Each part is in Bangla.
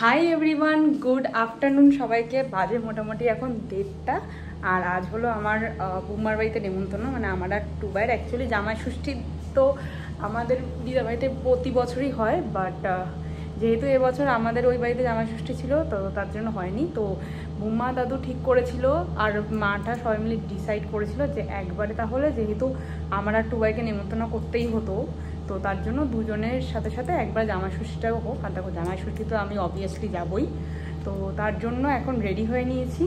হাই এভরিওয়ান, গুড আফটারনুন সবাইকে। বাজে মোটামুটি এখন 1:30 আর আজ হলো আমার বুম্মার বাড়িতে নেমন্তন্ন, মানে আমার আর টুবাইয়ের অ্যাকচুয়ালি জামাই ষষ্ঠী তো আমাদের দিদার বাড়িতে প্রতি বছরই হয়, বাট যেহেতু এবছর আমাদের ওই বাড়িতে জামাই ষষ্ঠী ছিল তো তার জন্য হয়নি। তো বুম্মা দাদু ঠিক করেছিল আর মাটা সবাই মিলে ডিসাইড করেছিল যে একবারে তাহলে যেহেতু আমার আর টুবাইকে নেমন্তন্ন করতেই হতো তো তার জন্য দুজনের সাথে সাথে একবার জামাই ষষ্ঠীটাও হোক। আর দেখো জামাই ষষ্ঠী তো আমি অবভিয়াসলি যাবই, তো তার জন্য এখন রেডি হয়ে নিয়েছি।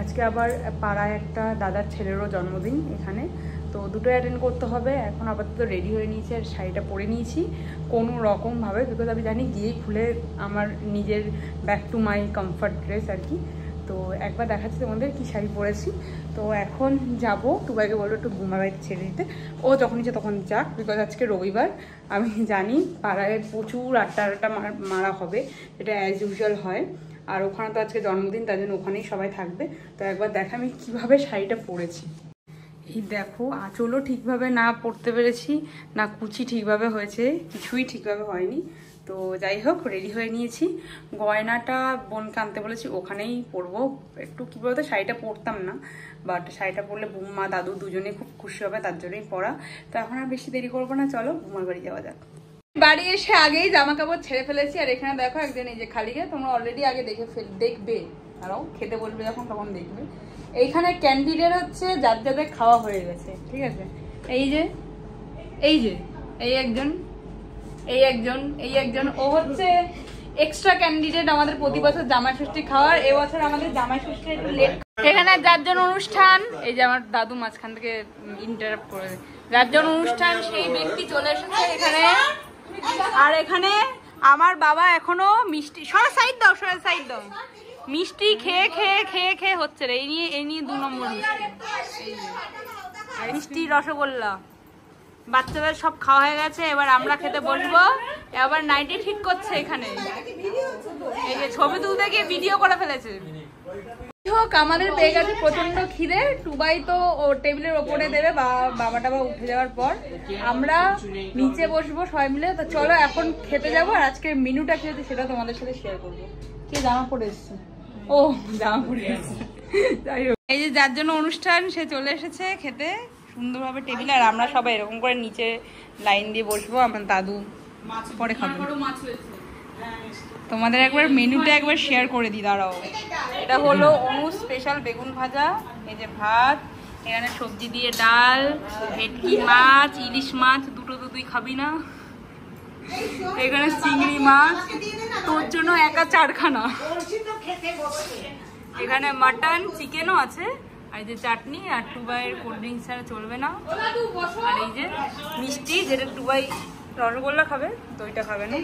আজকে আবার পাড়ায় একটা দাদার ছেলেরও জন্মদিন এখানে, তো দুটো অ্যাটেন্ড করতে হবে। এখন আপাতত রেডি হয়ে নিয়েছি আর শাড়িটা পরে নিয়েছি কোনো রকমভাবে, বিকজ আমি জানি গিয়ে খুলে আমার নিজের back to my comfort dress আর কি। তো একবার দেখাচ্ছি তোমাদের কি শাড়ি পরেছি। তো এখন যাবো, টুবাইকে বলবো একটু বুম্মার বাড়িতে ছেড়ে দিতে, ও যখন ইচ্ছে তখন যাক, বিকজ আজকে রবিবার। আমি জানি পাড়ায় প্রচুর আড্ডা মারা হবে, এটা অ্যাজ ইউজুয়াল হয়। আর ওখানে তো আজকে জন্মদিন, তার জন্য ওখানেই সবাই থাকবে। তো একবার দেখা আমি কীভাবে শাড়িটা পরেছি। এই দেখো, আঁচলও ঠিকভাবে না পরতে পেরেছি, না কুচি ঠিকভাবে হয়েছে, কিছুই ঠিকভাবে হয়নি। তো যাই হোক, রেডি হয়ে নিয়েছি। গয়নাটা বোনকে আনতে বলেছি, ওখানেই পরবো। একটু কী বলতো, শাড়িটা পরতাম না, বাট শাড়িটা পরলে বুম্মা দাদু দুজনেই খুব খুশি হবে, তার জন্যই পরা। তো এখন আর বেশি দেরি করবো না, চলো বুম্মার বাড়ি যাওয়া যাক। বাড়ি এসে আগেই জামা কাপড় ছেড়ে ফেলেছি, আর এখানে দেখো একজন এই যে খালিকে তোমরা অলরেডি আগে দেখবে, আরও খেতে বলবে যখন তখন দেখবে। এইখানে ক্যান্ডিডেট হচ্ছে যার যাদের খাওয়া হয়ে গেছে, ঠিক আছে। এই একজন ও হচ্ছে এক্সট্রা ক্যান্ডিডেট আমাদের প্রতি বছর জামাই ষষ্ঠী খাওয়ার। এবছর আমাদের জামাই ষষ্ঠী একটু লেট। এখানে যার জন্য অনুষ্ঠান, এই যে আমার দাদু মাঝখান থেকে ইন্টারাপ্ট করে, যার জন্য অনুষ্ঠান সেই ব্যক্তি চলে এসেছে এখানে। আর এখানে আমার বাবা এখনো মিষ্টি, সরা সাইড দাও মিষ্টি খেয়ে হচ্ছে রে। এই নিয়ে 2 নম্বর মিষ্টি রসগোল্লা। বাচ্চাদের সব খাওয়া হয়ে গেছে, এবার আমরা খেতে বসবো। এবার নাইটি ঠিক করছে এখানে, এই যে ছবি তুলতে গিয়ে ভিডিও করে ফেলেছে। হোক, আমাদের পেয়ে গেছে প্রচন্ড খিদে। টুবাই তো ও টেবিলের ওপরে দেবে বাবা টাবা উঠে যাওয়ার পর, আমরা নিচে বসবো সবাই মিলে। তো চলো এখন খেতে যাবো, আর আজকে মেনুটা কি হচ্ছে সেটা তোমাদের সাথে শেয়ার করবো। কে জামা পরে এসছে? ও জামা পরে এসছে। যাই হোক, এই যে যার জন্য অনুষ্ঠান সে চলে এসেছে খেতে সুন্দরভাবে টেবিলে, আর আমরা সবাই এরকম করে নিচে লাইন দিয়ে বসবো। আমার দাদু পরে খাবে। তোমাদের একবার মেনুটা একবার শেয়ার করে দিই, দাঁড়াও। এটা হলো অনু স্পেশাল বেগুন ভাজা, এই যে ভাত, এখানে সবজি দিয়ে ডাল, ভেটকি মাছ, ইলিশ মাছ, দুটো তো তুই খাবি না, এখানে চিংড়ি মাছ, তোর জন্য একা 4খানা, এখানে মাটন চিকেনও আছে, আর এই যে চাটনি, আর টুবাইয়ের কোল্ড ড্রিঙ্কস ছাড়া চলবে না, আর এই যে মিষ্টি, যেটা টুবাই রসগোল্লা খাবে তো ওইটা খাবে না।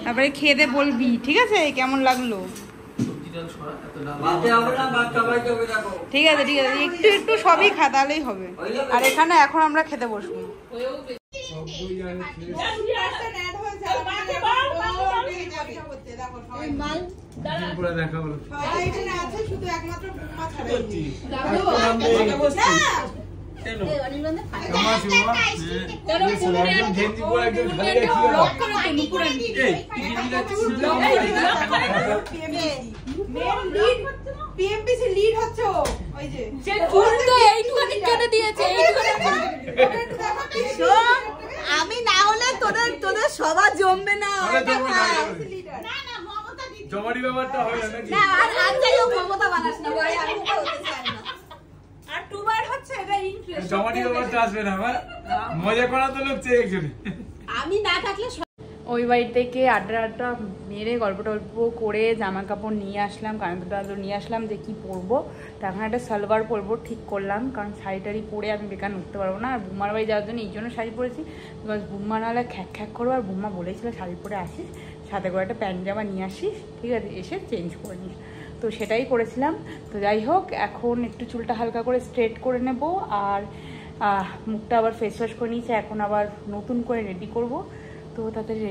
তারপরে খেয়ে দে বলবি, ঠিক আছে কেমন লাগলো। ঠিক আছে একটু সবই খা, তাহলেই হবে। আর এখানে এখন আমরা খেতে বসবো। আমি না হলে তোদের সবার জমবে না। জমারি ব্যাপারটা হয় না নাকি? না আর যাই হোক, মমতা বানাস না ভাই, আমি তো হতে চাই না। আর টুবার হচ্ছে এটা ইন্টারেস্ট, জমারি ব্যাপারটা আসবে না, আমার মজা করা তো লোক চেয়ে একজনে। আমি না থাকলে ওই বাড়ি থেকে আড্ডা মেরে গল্প টল্প করে জামা কাপড় নিয়ে আসলাম, কারেন্টটা নিয়ে আসলাম যে কি পরবো। তো এখন একটা সালোয়ার পরবো ঠিক করলাম, কারণ শাড়ি টাড়ি পরে আমি বেকার উঠতে পারবো না। আর বুম্মার বাড়ি যাওয়ার জন্য এই জন্য শাড়ি পরেছি, বিকজ বুম্মা নাহলে খ্যাক করবো। আর বুম্মা বলেছিল শাড়ি পরে আসিস, সাথে করে একটা প্যান্ট জামা নিয়ে আসিস, ঠিক আছে, এসে চেঞ্জ করে নিস। তো সেটাই করেছিলাম। তো যাই হোক, এখন একটু চুলটা হালকা করে স্ট্রেট করে নেব, আর মুখটা আবার ফেস ওয়াশ করে নিয়েছি। এখন আবার নতুন করে রেডি করব। তো তাড়াতাড়ি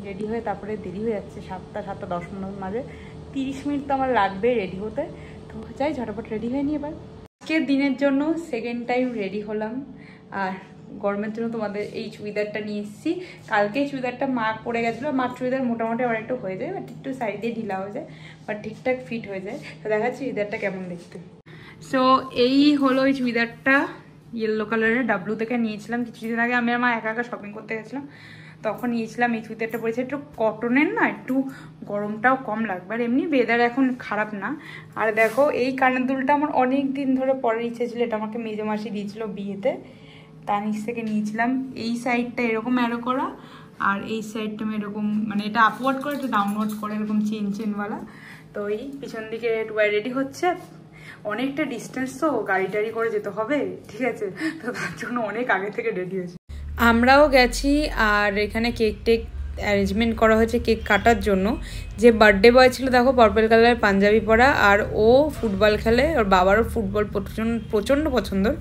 রেডি হয়ে তারপরে দেরি হয়ে যাচ্ছে, 7:10 মাঝে, 30 মিনিট তো আমার লাগবে রেডি হতে। তো যাই ঝটপট রেডি হয়ে নিই। এবার আজকের দিনের জন্য সেকেন্ড টাইম রেডি হলাম, আর গরমের জন্য তোমাদের এই চুড়িদারটা নিয়ে এসেছি। কালকে চুড়িদারটা মা পরে গেছিলো, মার চুড়িদার মোটামুটি আবার একটু হয়ে যায়, বাট একটু সাইড দিয়ে ঢিলা হয়ে যায়, বাট ঠিকঠাক ফিট হয়ে যায়। তো দেখাচ্ছি চুড়িদারটা কেমন দেখতে। সো এই হলো ওই চুড়িদারটা, ইয়েলো কালারের, ডাব্লু থেকে নিয়েছিলাম কিছুদিন আগে। আমি আর মা একা একা শপিং করতে গেছিলাম, তখন নিয়েছিলাম। এই চুড়িদারটা পরেছে, একটু কটনের না, একটু গরমটাও কম লাগবে, আর এমনি ওয়েদার এখন খারাপ না। আর দেখো এই কানের দুলটা আমার অনেক দিন ধরে পরার ইচ্ছে ছিল, এটা আমাকে মেজো মাসি দিয়েছিল বিয়েতে, তার নিচ থেকে নিয়েছিলাম। এই সাইডটা এরকম অ্যারো করা, আর এই সাইডটা এরকম, মানে এটা আপওয়ার্ড করে, এটা ডাউনওয়ার্ড করে, এরকম চেন চেনওয়ালা। তো এই পিছন দিকে টুবাই রেডি হচ্ছে, অনেকটা ডিস্টেন্স তো গাড়ি টাড়ি করে যেতে হবে, ঠিক আছে, তো তার জন্য অনেক আগে থেকে রেডি হয়েছে। আমরাও গেছি, আর এখানে কেক টেক অ্যারেঞ্জমেন্ট করা হয়েছে কেক কাটার জন্য। যে বার্থডে বয় ছিল দেখো পার্পল কালারের পাঞ্জাবি পরা, আর ও ফুটবল খেলে, ওর বাবারও ফুটবল প্রচণ্ড পছন্দের,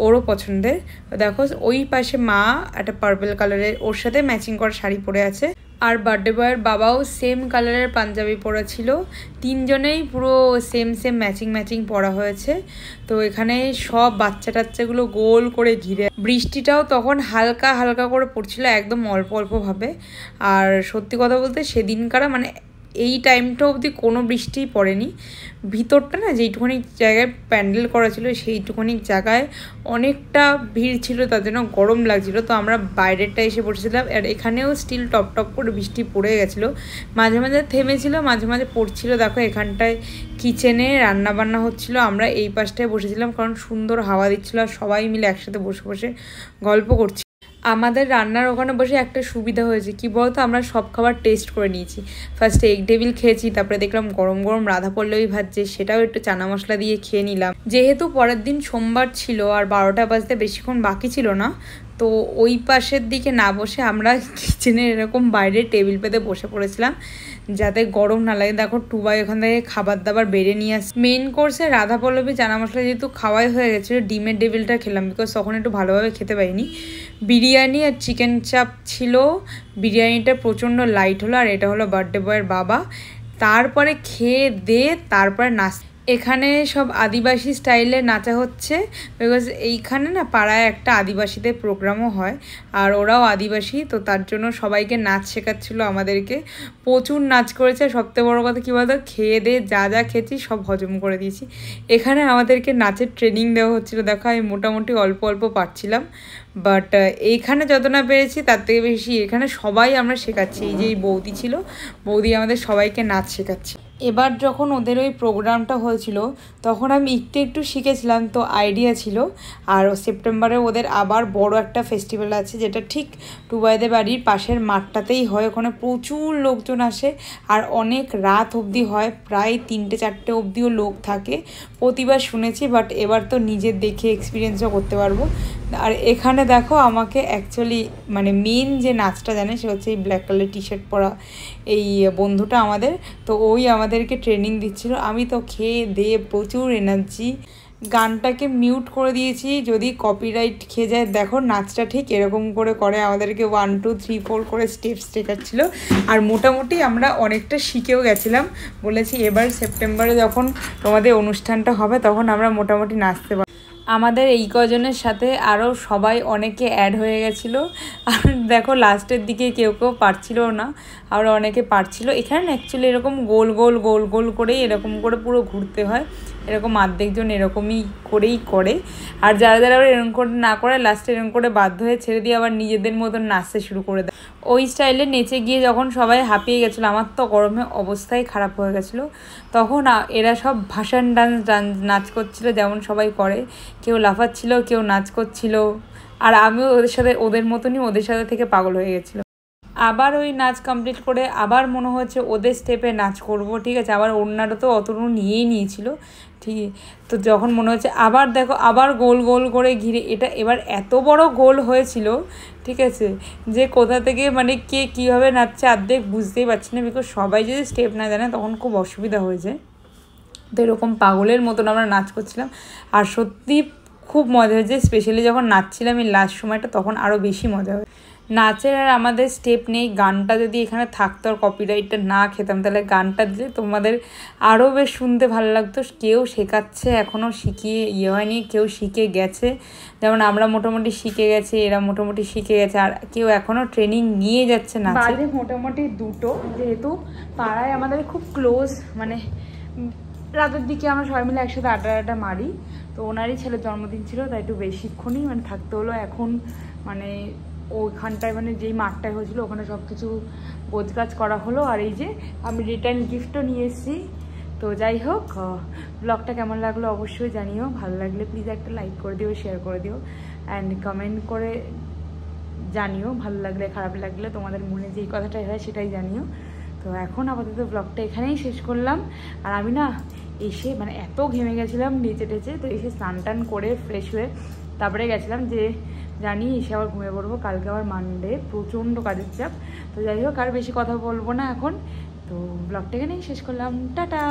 ওরও পছন্দের। দেখো ওই পাশে মা একটা পার্পল কালারের ওর সাথে ম্যাচিং করা শাড়ি পরে আছে, আর বার্থডে বয়ের বাবাও সেম কালারের পাঞ্জাবি পরা ছিল। তিনজনেই পুরো সেম সেম ম্যাচিং পরা হয়েছে। তো এখানে সব বাচ্চা টাচ্চাগুলো গোল করে ঘিরে, বৃষ্টিটাও তখন হালকা হালকা করে পড়ছিল, একদম অল্প অল্পভাবে। আর সত্যি কথা বলতে সেদিনকার মানে এই টাইমটা অবধি কোনো বৃষ্টিই পড়েনি। ভিতরটা না যেইটুখানি জায়গায় প্যান্ডেল করা ছিল সেইটুখানি জায়গায় অনেকটা ভিড় ছিল, তার জন্য গরম লাগছিল। তো আমরা বাইরেরটা এসে বসেছিলাম, আর এখানেও স্টিল টপ টপ করে বৃষ্টি পড়ে গেছিলো, মাঝে মাঝে থেমেছিল, মাঝে মাঝে পড়ছিল। দেখো এখানটায় কিচেনে রান্না বান্না হচ্ছিল, আমরা এই পাশটায় বসেছিলাম কারণ সুন্দর হাওয়া দিচ্ছিলো, আর সবাই মিলে একসাথে বসে বসে গল্প করছি। আমাদের রান্নার ওখানে বসে একটা সুবিধা হয়েছে কি বলতো, আমরা সব খাবার টেস্ট করে নিয়েছি। ফার্স্টে এগ টেবিল খেয়েছি, তারপরে দেখলাম গরম গরম রাধা পল্লবী ভাজছে, সেটাও একটু চানা মশলা দিয়ে খেয়ে নিলাম। যেহেতু পরের দিন সোমবার ছিল আর 12টা বাজতে বেশিক্ষণ বাকি ছিল না, তো ওই পাশের দিকে না বসে আমরা কিচেনে এরকম বাইরে টেবিল পেতে বসে পড়েছিলাম যাতে গরম না লাগে। দেখো টুবাই ওখান থেকে খাবার দাবার বেড়ে নিয়ে আসে। মেন কোর্সে রাধা পল্লবী চানা মশলা যেহেতু খাওয়াই হয়ে গেছিলো, ডিমের টেবিলটা খেলাম বিকজ তখন একটু ভালোভাবে খেতে পারিনি। বিরিয়ানি আর চিকেন চাপ ছিল, বিরিয়ানিটা প্রচণ্ড লাইট হলো, আর এটা হলো বার্থডে বয়ের বাবা। তারপরে খেয়ে দে তারপরে এখানে সব আদিবাসী স্টাইলে নাচা হচ্ছে, বিকজ এইখানে না পাড়ায় একটা আদিবাসীদের প্রোগ্রামও হয়, আর ওরাও আদিবাসী, তো তার জন্য সবাইকে নাচ শেখাচ্ছিলো আমাদেরকে। প্রচুর নাচ করেছে। সবথেকে বড়ো কথা কী বলতো, খেয়ে দিয়ে যা যা খেয়েছি সব হজম করে দিয়েছি। এখানে আমাদেরকে নাচের ট্রেনিং দেওয়া হচ্ছিলো। দেখো আমি মোটামুটি অল্প অল্প পারছিলাম, বাট এইখানে যত না পেরেছি তার থেকে বেশি এখানে সবাই আমরা শেখাচ্ছি। এই যে এই বৌদি ছিল, বৌদি আমাদের সবাইকে নাচ শেখাচ্ছে। এবার যখন ওদের ওই প্রোগ্রামটা হয়েছিল তখন আমি একটু শিখেছিলাম, তো আইডিয়া ছিল। আর সেপ্টেম্বরে ওদের আবার বড় একটা ফেস্টিভ্যাল আছে, যেটা ঠিক টুবাইদের বাড়ির পাশের মাঠটাতেই হয়। ওখানে প্রচুর লোকজন আসে, আর অনেক রাত অবধি হয়, প্রায় 3টে-4টে অবধিও লোক থাকে। প্রতিবার শুনেছি, বাট এবার তো নিজের দেখে এক্সপিরিয়েন্সও করতে পারবো। আর এখানে দেখো আমাকে অ্যাকচুয়ালি মানে মেন যে নাচটা জানে সে হচ্ছে এই ব্ল্যাক কালার টি শার্ট পরা এই বন্ধুটা আমাদের, তো ওই আমাদেরকে ট্রেনিং দিচ্ছিল। আমি তো খেয়ে দিয়ে প্রচুর এনার্জি, গানটাকে মিউট করে দিয়েছি যদি কপিরাইট খেয়ে যায়। দেখো নাচটা ঠিক এরকম করে করে, আমাদেরকে 1 2 3 4 করে স্টেপস শেখাচ্ছিলো। আর মোটামুটি আমরা অনেকটা শিখেও গেছিলাম। বলেছি এবার সেপ্টেম্বরে যখন তোমাদের অনুষ্ঠানটা হবে তখন আমরা মোটামুটি নাচতে পারবো। আমাদের এই কজনের সাথে আরও সবাই অনেকে অ্যাড হয়ে গেছিলো। আর দেখো লাস্টের দিকে কেউ কেউ পারছিল না, আর অনেকে পারছিল। এখানে অ্যাকচুয়ালি এরকম গোল গোল গোল গোল করেই এরকম করে পুরো ঘুরতে হয়, এরকম অর্ধেকজন এরকমই করেই করে। আর যারা যারা আবার এরকম করে না করে লাস্টে এরকম করে বাধ্য হয়ে ছেড়ে দিয়ে আবার নিজেদের মতন নাচতে শুরু করে দেয়। ওই স্টাইলে নেচে গিয়ে যখন সবাই হাঁপিয়ে গেছিলো, আমার তো গরমে অবস্থাই খারাপ হয়ে গেছিলো, তখন এরা সব ভাসান ডান্স নাচ করছিলো যেমন সবাই করে। কেউ লাফাচ্ছিল, কেউ নাচ করছিল, আর আমিও ওদের সাথে ওদের মতনই ওদের সাথে থেকে পাগল হয়ে গেছিলো। আবার ওই নাচ কমপ্লিট করে আবার মনে হচ্ছে ওদের স্টেপে নাচ করব, ঠিক আছে। আবার ওনারা তো অতটুকু নিয়েই নিয়েছিল, ঠিক। তো যখন মনে হচ্ছে আবার দেখো আবার গোল গোল করে ঘিরে, এটা এবার এত বড় গোল হয়েছিল, ঠিক আছে, যে কোথা থেকে মানে কে কীভাবে নাচছে অর্ধেক বুঝতেই পারছি না, বিকজ সবাই যদি স্টেপ না জানে তখন খুব অসুবিধা হয়ে যায়। তো এরকম পাগলের মতন আমরা নাচ করছিলাম, আর সত্যি খুব মজা হয়েছে। স্পেশালি যখন নাচছিলাম এই লাস্ট সময়টা, তখন আরও বেশি মজা হয়। নাচের আর আমাদের স্টেপ নেই, গানটা যদি এখানে থাকতো আর কপিরাইটটা না খেতাম তাহলে গানটা দিলে তোমাদের আরও বেশ শুনতে ভালো লাগতো। কেউ শেখাচ্ছে, এখনও শিখিয়ে হয়নি, কেউ শিখে গেছে, যেমন আমরা মোটামুটি শিখে গেছি, এরা মোটামুটি শিখে গেছে, আর কেউ এখনও ট্রেনিং নিয়ে যাচ্ছে না। বাজে মোটামুটি 2টো, যেহেতু পাড়ায় আমাদের খুব ক্লোজ, মানে রাতের দিকে আমরা সবাই মিলে একসাথে আড্ডা মারি। তো ওনারই ছেলের জন্মদিন ছিল, তাই একটু বেশিক্ষণই মানে থাকতে হলো। এখন মানে ওইখানটায় মানে যেই মাঠটায় হয়েছিল ওখানে সব কিছু গোছগাছ করা হলো। আর এই যে আমি রিটার্ন গিফটও নিয়ে এসেছি। তো যাই হোক, ব্লগটা কেমন লাগলো অবশ্যই জানিও। ভালো লাগলে প্লিজ একটা লাইক করে দিও, শেয়ার করে দিও, অ্যান্ড কমেন্ট করে জানিও ভালো লাগলে, খারাপ লাগলে, তোমাদের মনে যেই কথাটাই হয় সেটাই জানিও। তো এখন আপাতত ব্লগটা এখানেই শেষ করলাম। আর আমি না এসে মানে এত ঘেমে গেছিলাম নেচে টেচে, তো এসে স্নান টান করে ফ্রেশ হয়ে তারপরে গেছিলাম যে জানি এসে আবার ঘুমিয়ে পড়বো, কালকে আবার মানডে, প্রচণ্ড কাজের চাপ। তো যাই হোক আর বেশি কথা বলবো না এখন, তো ব্লগটা এখানেই শেষ করলাম, টাটা।